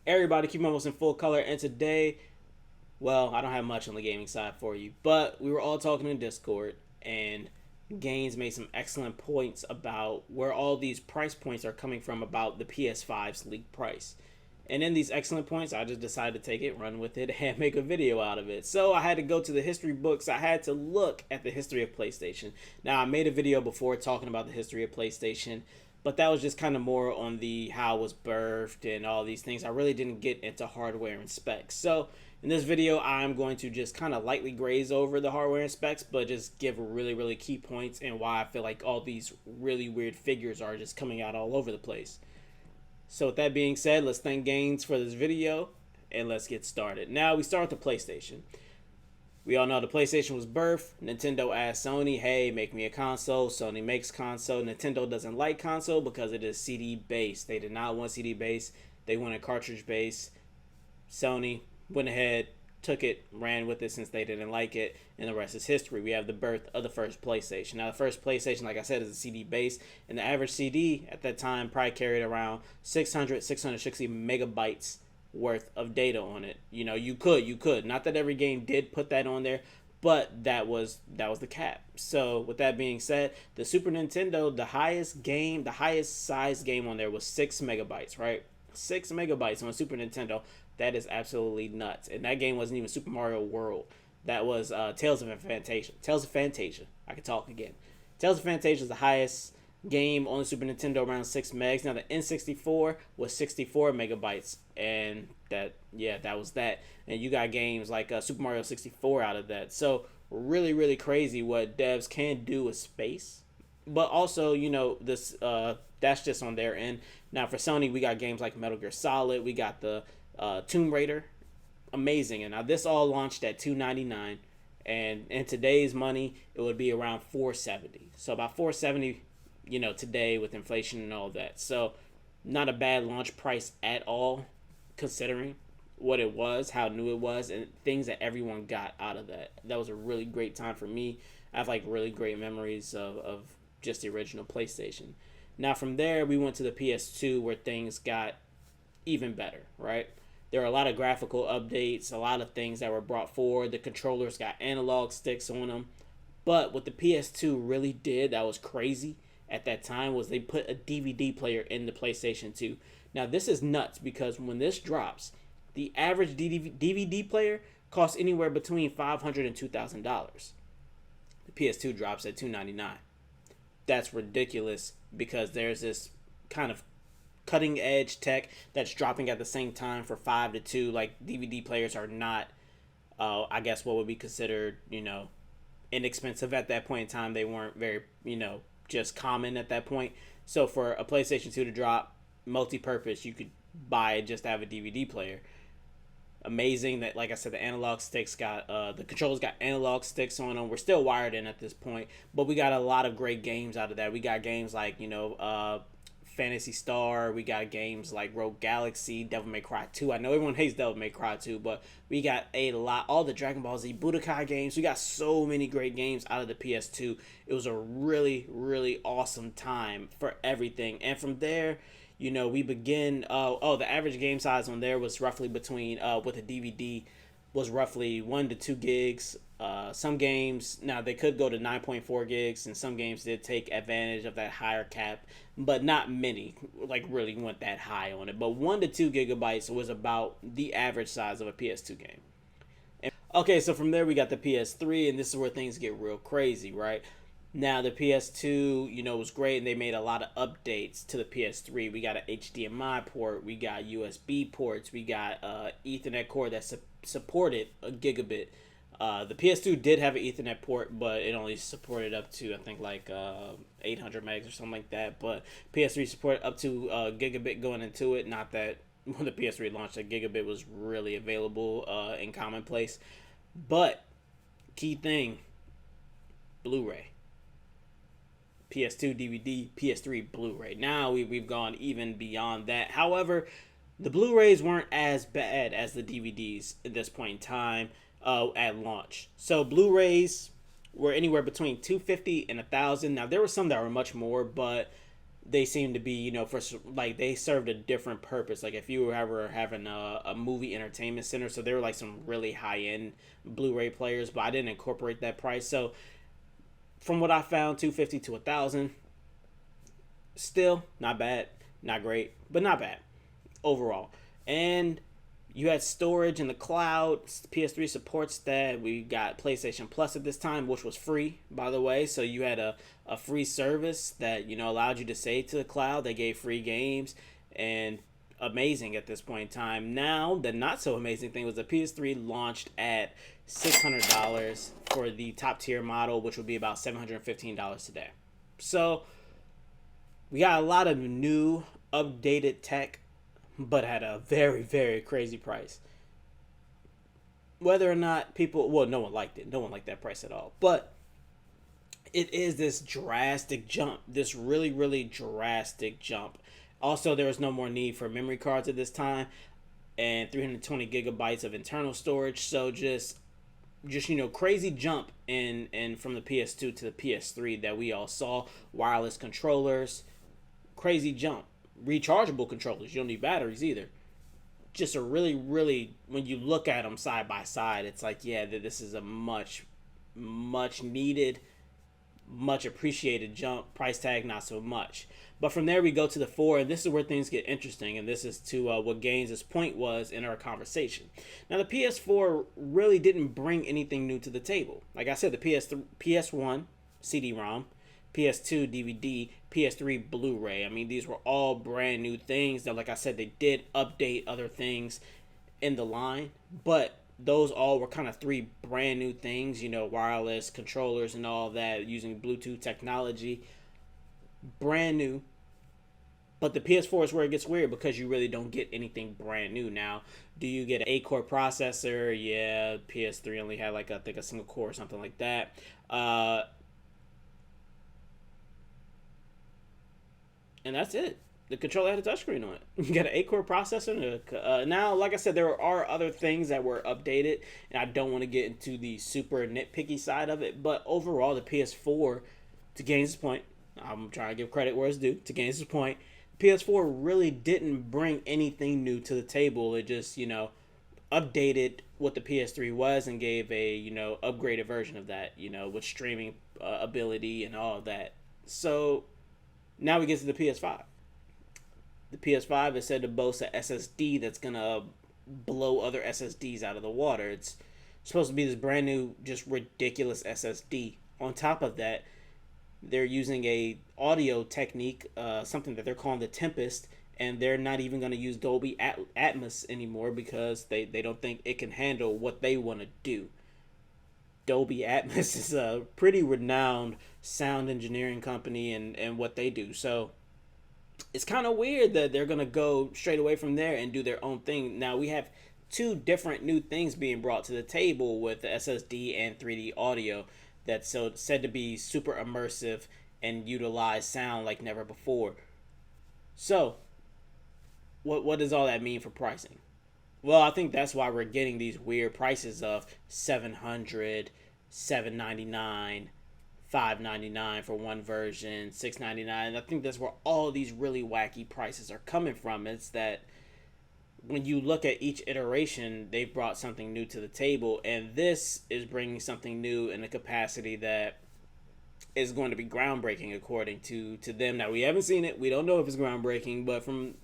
Everybody, keep almost in full color. And today, well, I don't have much on the gaming side for you, but we were all talking in Discord, and Gaines made some excellent points about where all these price points are coming from about the PS5's league price. And in these excellent points, I just decided to take it, run with it, and make a video out of it. So I had to go to the history books. I had to look at the history of PlayStation. Now, I made a video before talking about the history of PlayStation, but that was just kind of more on the how it was birthed and all these things. I really didn't get into hardware and specs. So in this video, I'm going to just kind of lightly graze over the hardware and specs, but just give really key points and why I feel like all these really weird figures are just coming out all over the place. So with that being said, let's thank Gaines for this video, and let's get started. Now, we start with the PlayStation. We all know the PlayStation was birthed. Nintendo asked Sony, hey, make me a console. Sony makes console. Nintendo doesn't like console because it is CD-based. They did not want CD-based. They wanted cartridge-based. Sony went ahead, took it, ran with it since they didn't like it, and the rest is history. We have the birth of the first PlayStation. Now, the first PlayStation, like I said, is a CD base, and the average CD at that time probably carried around 660 megabytes worth of data on it. You know, you could. Not that every game did put that on there, but that was the cap. So, with that being said, the Super Nintendo, the highest size game on there was 6 megabytes, right? 6 megabytes on Super Nintendo. That is absolutely nuts. And that game wasn't even Super Mario World. That was Tales of Fantasia. Tales of Fantasia. I can talk again. Tales of Fantasia is the highest game on the Super Nintendo, around 6 megs. Now, the N64 was 64 megabytes. And that was that. And you got games like Super Mario 64 out of that. So, really crazy what devs can do with space. But also, you know, this that's just on their end. Now, for Sony, we got games like Metal Gear Solid. We got the Tomb Raider, amazing. And now this all launched at $299, and in today's money it would be around $470. So about $470, you know, today with inflation and all that. So not a bad launch price at all, considering what it was, how new it was, and things that everyone got out of that. That was a really great time for me. I have like really great memories of just the original PlayStation. Now from there we went to the PS2 where things got even better, right? There are a lot of graphical updates, a lot of things that were brought forward. The controllers got analog sticks on them. But what the PS2 really did that was crazy at that time was they put a DVD player in the PlayStation 2. Now, this is nuts because when this drops, the average DVD player costs anywhere between $500 and $2,000. The PS2 drops at $299. That's ridiculous because there's this kind of cutting edge tech that's dropping at the same time for 5 to 2. Like, DVD players are not I guess what would be considered, you know, inexpensive at that point in time. They weren't very, you know, just common at that point. So for a PlayStation 2 to drop multi-purpose, you could buy it just to have a DVD player. Amazing that, like I said, the analog sticks got the controllers got analog sticks on them. We're still wired in at this point, but we got a lot of great games out of that. We got games like, you know, Phantasy Star. We got games like Rogue Galaxy, Devil May Cry 2. I know everyone hates Devil May Cry 2, but we got a lot. All the Dragon Ball Z Budokai games. We got so many great games out of the PS2. It was a really awesome time for everything. And from there, you know, we begin. The average game size on there was roughly between with a DVD was roughly 1 to 2 gigs. Some games, now they could go to 9.4 gigs, and some games did take advantage of that higher cap, but not many like really went that high on it. But 1 to 2 gigabytes was about the average size of a PS2 game. Okay, so from there we got the PS3, and this is where things get real crazy, right? Now the PS2, you know, was great, and they made a lot of updates to the PS3. We got an HDMI port, we got USB ports, we got Ethernet cord that supported a gigabit. The PS2 did have an Ethernet port, but it only supported up to, I think, like 800 megs or something like that. But PS3 supported up to gigabit going into it. Not that when the PS3 launched, a gigabit was really available in commonplace. But key thing, Blu-ray. PS2 DVD, PS3 Blu-ray. Now we've gone even beyond that. However, the Blu-rays weren't as bad as the DVDs at this point in time at launch. So Blu-rays were anywhere between $250 and $1,000. Now there were some that were much more, but they seem to be, for like they served a different purpose. Like if you were ever having a movie entertainment center, so they were like some really high end Blu-ray players, but I didn't incorporate that price. So from what I found, 250 to 1,000, still not bad, not great, but not bad overall. And you had storage in the cloud. PS3 supports that. We got PlayStation Plus at this time, which was free, by the way. So you had a free service that, allowed you to save to the cloud. They gave free games, and amazing at this point in time. Now, the not so amazing thing was the PS3 launched at $600 for the top tier model, which would be about $715 today. So we got a lot of new, updated tech, but at a very, very crazy price. Whether or not people, well, no one liked it. No one liked that price at all. But it is this drastic jump, this really, really drastic jump. Also, there was no more need for memory cards at this time, and 320 gigabytes of internal storage. So just crazy jump in from the PS2 to the PS3 that we all saw. Wireless controllers, crazy jump. Rechargeable controllers, you don't need batteries either. Just a really, really, when you look at them side by side, it's like, yeah, this is a much needed, much appreciated jump. Price tag, not so much. But from there we go to the 4, and this is where things get interesting, and this is to what Gaines' point was in our conversation. Now the PS4 really didn't bring anything new to the table. Like I said, the PS1 CD-ROM, PS2 DVD, PS3 Blu-ray. I mean, these were all brand new things that, like I said, they did update other things in the line, but those all were kind of 3 brand new things, wireless controllers and all that using Bluetooth technology. Brand new. But the PS4 is where it gets weird because you really don't get anything brand new now. Do you get an 8-core processor? Yeah, PS3 only had like, I think, a single core or something like that. And that's it. The controller had a touchscreen on it. You got an 8-core processor. Now, like I said, there are other things that were updated, and I don't want to get into the super nitpicky side of it. But overall, the PS4, to Gaines' point, I'm trying to give credit where it's due. To Gaines' point, PS4 really didn't bring anything new to the table. It just, updated what the PS3 was and gave a, upgraded version of that, with streaming ability and all of that. So now we get to the PS5. The PS5 is said to boast an SSD that's going to blow other SSDs out of the water. It's supposed to be this brand new, just ridiculous SSD. On top of that, they're using a audio technique, something that they're calling the Tempest, and they're not even going to use Dolby Atmos anymore because they don't think it can handle what they want to do. Dolby Atmos is a pretty renowned sound engineering company and what they do. So it's kind of weird that they're going to go straight away from there and do their own thing. Now we have 2 different new things being brought to the table with the SSD and 3D audio that's so said to be super immersive and utilize sound like never before. So what does all that mean for pricing? Well, I think that's why we're getting these weird prices of $700, $799, $599 for one version, $699. I think that's where all these really wacky prices are coming from. It's that when you look at each iteration, they've brought something new to the table, and this is bringing something new in a capacity that is going to be groundbreaking according to them. Now, we haven't seen it. We don't know if it's groundbreaking, but from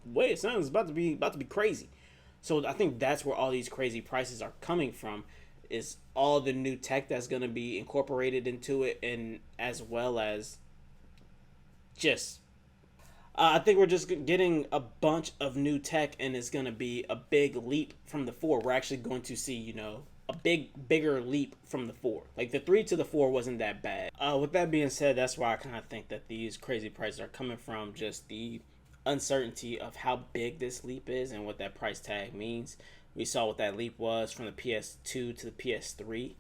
the way it sounds, it's about to be crazy. So I think that's where all these crazy prices are coming from, is all the new tech that's going to be incorporated into it, and as well as just I think we're just getting a bunch of new tech, and it's going to be a big leap from the 4. We're actually going to see, a bigger leap from the 4. Like the 3 to the 4 wasn't that bad. With that being said, that's why I kind of think that these crazy prices are coming from, just the uncertainty of how big this leap is and what that price tag means. We saw what that leap was from the PS2 to the PS3,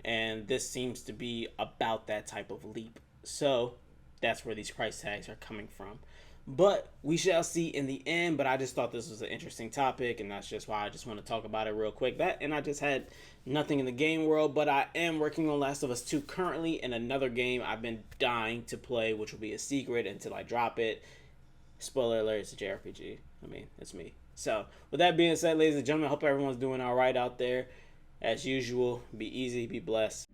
and this seems to be about that type of leap. So that's where these price tags are coming from. But we shall see in the end. But I just thought this was an interesting topic, and that's just why I just want to talk about it real quick. That, and I just had nothing in the game world, but I am working on Last of Us 2 currently, and another game I've been dying to play, which will be a secret until I drop it. Spoiler alert, it's a JRPG. I mean, it's me. So, with that being said, ladies and gentlemen, I hope everyone's doing all right out there. As usual, be easy, be blessed.